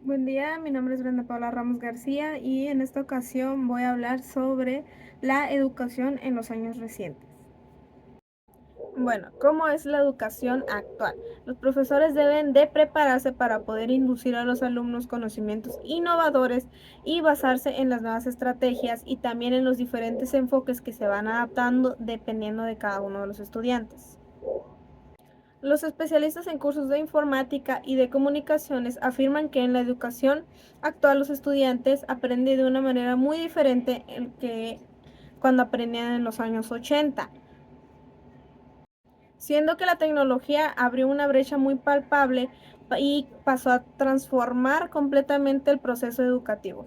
Buen día, mi nombre es Brenda Paula Ramos García y en esta ocasión voy a hablar sobre la educación en los años recientes. Bueno, ¿cómo es la educación actual? Los profesores deben de prepararse para poder inducir a los alumnos conocimientos innovadores y basarse en las nuevas estrategias y también en los diferentes enfoques que se van adaptando dependiendo de cada uno de los estudiantes. Los especialistas en cursos de informática y de comunicaciones afirman que en la educación actual los estudiantes aprenden de una manera muy diferente que cuando aprendían en los años 80, siendo que la tecnología abrió una brecha muy palpable y pasó a transformar completamente el proceso educativo.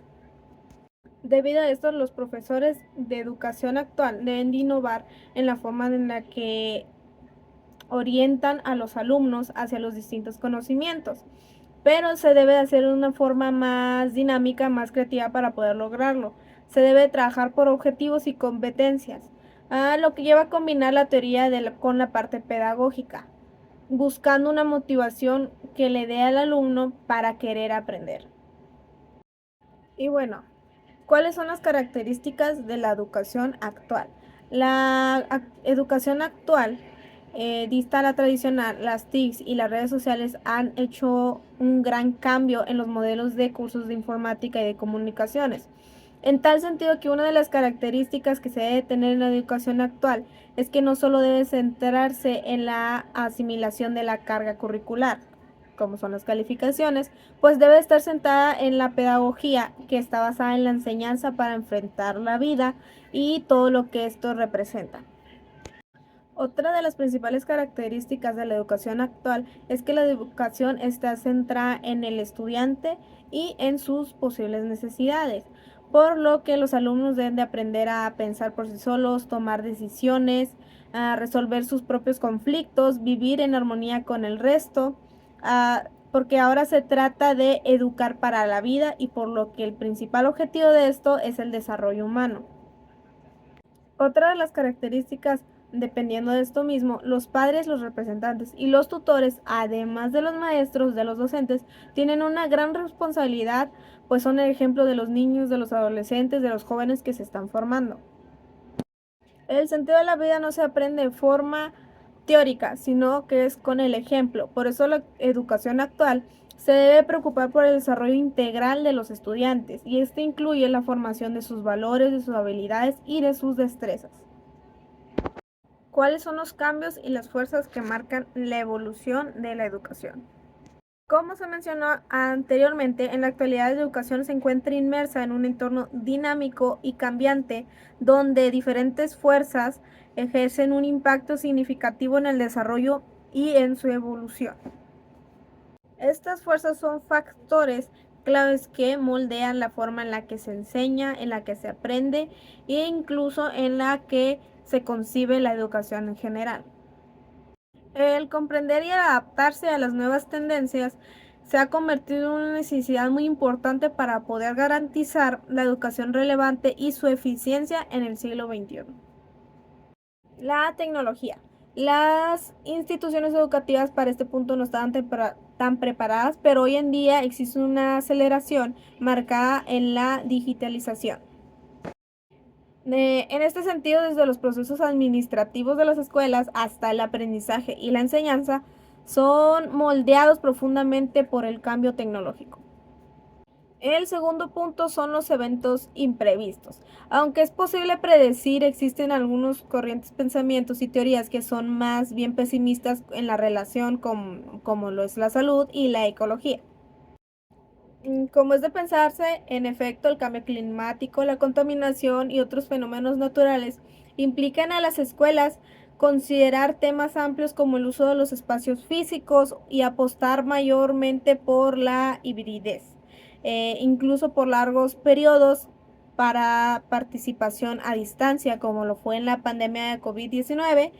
Debido a esto, los profesores de educación actual deben de innovar en la forma en la que orientan a los alumnos hacia los distintos conocimientos, pero se debe de hacer de una forma más dinámica, más creativa para poder lograrlo. Se debe trabajar por objetivos y competencias, lo que lleva a combinar la teoría con la parte pedagógica, buscando una motivación que le dé al alumno para querer aprender. Y bueno, ¿cuáles son las características de la educación actual? La educación actual dista a la tradicional. Las TICs y las redes sociales han hecho un gran cambio en los modelos de cursos de informática y de comunicaciones. En tal sentido que una de las características que se debe tener en la educación actual es que no solo debe centrarse en la asimilación de la carga curricular, como son las calificaciones, pues debe estar sentada en la pedagogía que está basada en la enseñanza para enfrentar la vida y todo lo que esto representa. Otra de las principales características de la educación actual es que la educación está centrada en el estudiante y en sus posibles necesidades, por lo que los alumnos deben de aprender a pensar por sí solos, tomar decisiones, a resolver sus propios conflictos, vivir en armonía con el resto, porque ahora se trata de educar para la vida y por lo que el principal objetivo de esto es el desarrollo humano. Otra de las características, dependiendo de esto mismo, los padres, los representantes y los tutores, además de los maestros, de los docentes, tienen una gran responsabilidad, pues son el ejemplo de los niños, de los adolescentes, de los jóvenes que se están formando. El sentido de la vida no se aprende de forma teórica, sino que es con el ejemplo. Por eso la educación actual se debe preocupar por el desarrollo integral de los estudiantes y este incluye la formación de sus valores, de sus habilidades y de sus destrezas. ¿Cuáles son los cambios y las fuerzas que marcan la evolución de la educación? Como se mencionó anteriormente, en la actualidad la educación se encuentra inmersa en un entorno dinámico y cambiante, donde diferentes fuerzas ejercen un impacto significativo en el desarrollo y en su evolución. Estas fuerzas son factores claves que moldean la forma en la que se enseña, en la que se aprende e incluso en la que se concibe la educación en general. El comprender y adaptarse a las nuevas tendencias se ha convertido en una necesidad muy importante para poder garantizar la educación relevante y su eficiencia en el siglo XXI. La tecnología. Las instituciones educativas para este punto no estaban tan preparadas, pero hoy en día existe una aceleración marcada en la digitalización. En este sentido, desde los procesos administrativos de las escuelas hasta el aprendizaje y la enseñanza, son moldeados profundamente por el cambio tecnológico. El segundo punto son los eventos imprevistos. Aunque es posible predecir, existen algunos corrientes, pensamientos y teorías que son más bien pesimistas en la relación como lo es la salud y la ecología. Como es de pensarse, en efecto, el cambio climático, la contaminación y otros fenómenos naturales implican a las escuelas considerar temas amplios como el uso de los espacios físicos y apostar mayormente por la hibridez, incluso por largos periodos para participación a distancia, como lo fue en la pandemia de COVID-19.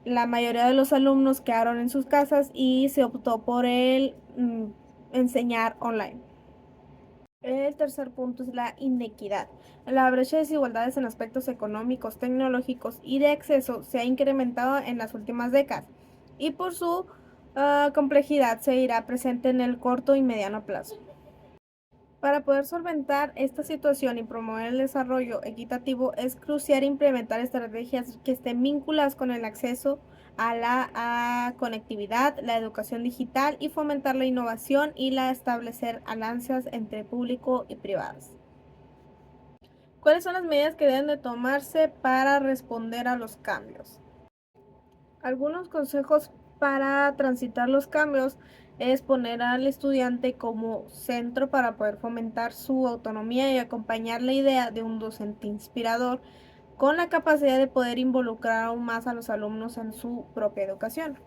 La mayoría de los alumnos quedaron en sus casas y se optó por el enseñar online. El tercer punto es la inequidad. La brecha de desigualdades en aspectos económicos, tecnológicos y de acceso se ha incrementado en las últimas décadas y por su complejidad se irá presente en el corto y mediano plazo. Para poder solventar esta situación y promover el desarrollo equitativo, es crucial implementar estrategias que estén vinculadas con el acceso a la conectividad, la educación digital y fomentar la innovación y la establecer alianzas entre público y privadas. ¿Cuáles son las medidas que deben de tomarse para responder a los cambios? Algunos consejos para transitar los cambios es poner al estudiante como centro para poder fomentar su autonomía y acompañar la idea de un docente inspirador con la capacidad de poder involucrar aún más a los alumnos en su propia educación.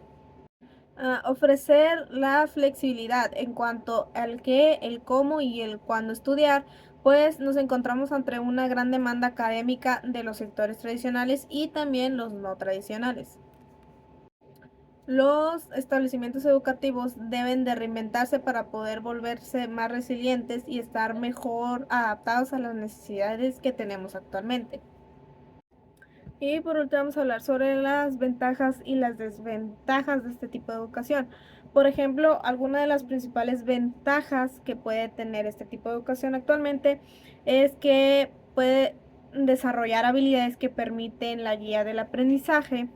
Ofrecer la flexibilidad en cuanto al qué, el cómo y el cuándo estudiar, pues nos encontramos ante una gran demanda académica de los sectores tradicionales y también los no tradicionales. Los establecimientos educativos deben de reinventarse para poder volverse más resilientes y estar mejor adaptados a las necesidades que tenemos actualmente. Y por último vamos a hablar sobre las ventajas y las desventajas de este tipo de educación. Por ejemplo, alguna de las principales ventajas que puede tener este tipo de educación actualmente es que puede desarrollar habilidades que permiten la guía del aprendizaje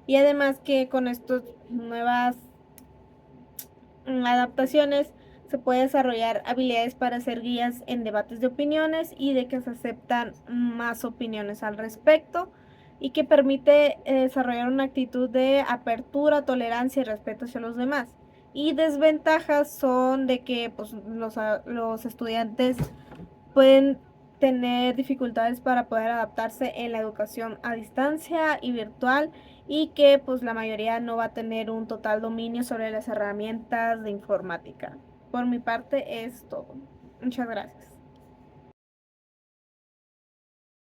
y además que con estas nuevas adaptaciones se puede desarrollar habilidades para ser guías en debates de opiniones y de que se aceptan más opiniones al respecto y que permite desarrollar una actitud de apertura, tolerancia y respeto hacia los demás. Y desventajas son de que pues, los estudiantes pueden tener dificultades para poder adaptarse en la educación a distancia y virtual y que pues la mayoría no va a tener un total dominio sobre las herramientas de informática. Por mi parte es todo. Muchas gracias.